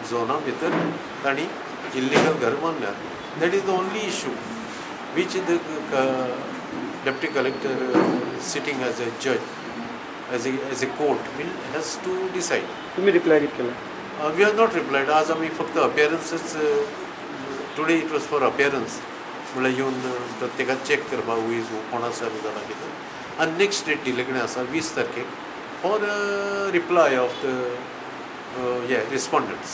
झोना भितर तांणी इल्लिगल घर बांदल्यार. That is the only issue which the deputy collector sitting as a judge, as a court has to decide. तुम्ही reply किती केला? We have not replied. आज आम्ही फक्त appearances today it was for appearance. म्हळ्यार येवन प्रत्येकाक चेक करपाक हू इज हू कोण आसा जाल्यार कितें. आनी नेक्स्ट डेट दिले कडेन आसा 20 तारखेक for reply of the respondents.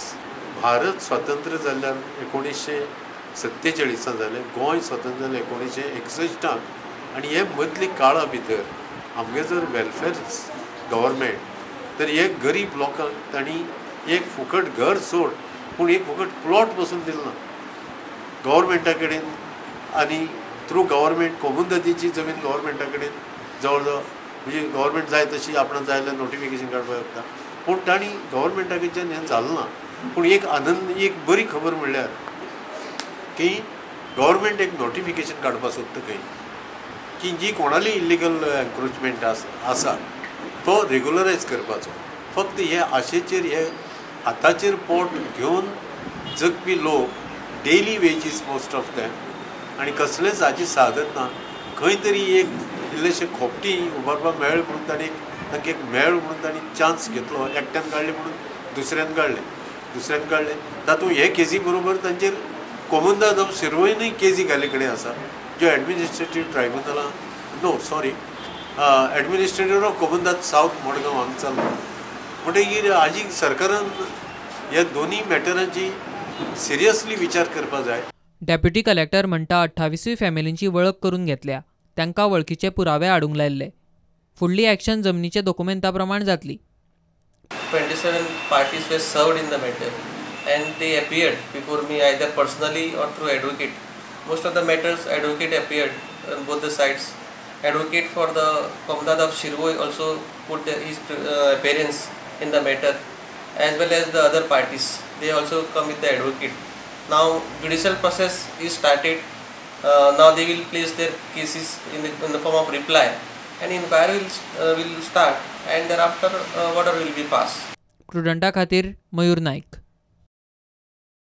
Bharat स्वतंत्र जाल्ल्यार 1947 जालें. गोंय स्वतंत्र जालें 1961. आनी हे मदले काळा भितर आमगे जर वेलफेअर गव्हर्मेंट तर हे गरीब लोकांक तांणी एक फुकट घर सोड पूण एक फुकट प्लॉट पसून दिलो ना गव्हर्मेंटा कडेन. आनी थ्रू गव्हर्मेंट कोमुनदादीची जमीन गव्हर्मेंटा कडेन जवळ जवळ म्हणजे गव्हर्मेंट जाय तशी आपणाक जाय जाल्यार नोटिफिकेशन काडपाक शकता. पूण तांणी गव्हर्मेंटा कडच्यान हें जालें ना. पूण एक आनंद एक बरी खबर म्हणल्यार की गव्हर्मेंट एक नोटिफिकेशन काडपाक सोदता खंय की जी कोणाली इल्लिगल एन्क्रोचमेंट आसा तो रेगुलरायज करपाचो. फक्त हे आशेचेर हे हाताचेर पोट घेवन जगपी लोक daily wages most of them आनी कसलेंच हाची साधन ना. खंय तरी एक इल्लेशें खोपटी उबारपाक मेळ्ळें म्हणून तांकां एक मेळ म्हणून तांणी चान्स घेतलो. एकट्यान काडलें म्हणून दुसऱ्यान काडलें. तातूंत हे केसी बरोबर तांचेर कोमुनदाद ऑफ शिरवयनूय केसी घाले कडेन आसा ज्यो एडमिनिस्ट्रेटीव ट्रायब्युनलां एडमिनिस्ट्रेटर ऑफ कोमुनदाद सावथ मडगांव हांगा चल्ला. म्हणटकीर हाजी सरकारान ह्या दोनी मॅटरांची सिरियसली विचार करपा जाय. डेप्युटी कलेक्टर म्हणटा 28 फॅमिलींची वळख करून घेतल्या. तांकां वळखीचे पुरावे हाडूंक लायल्ले. फुडली एक्शन जमनीच्या डॉक्युमेंटा प्रमाण जातली. 27 parties were served in the matter and they appeared before me either personally or through advocate. Most of the matters advocate appeared on both the sides. Advocate for the Komunnadath of Shirvoy also put his appearance in the matter, as well as the other parties. They also come with the advocate. Now judicial process is started. Now they will place their cases in the form of reply, and inquiry will start, and thereafter order will be passed. प्रुडंटा खातीर मयूर नाईक.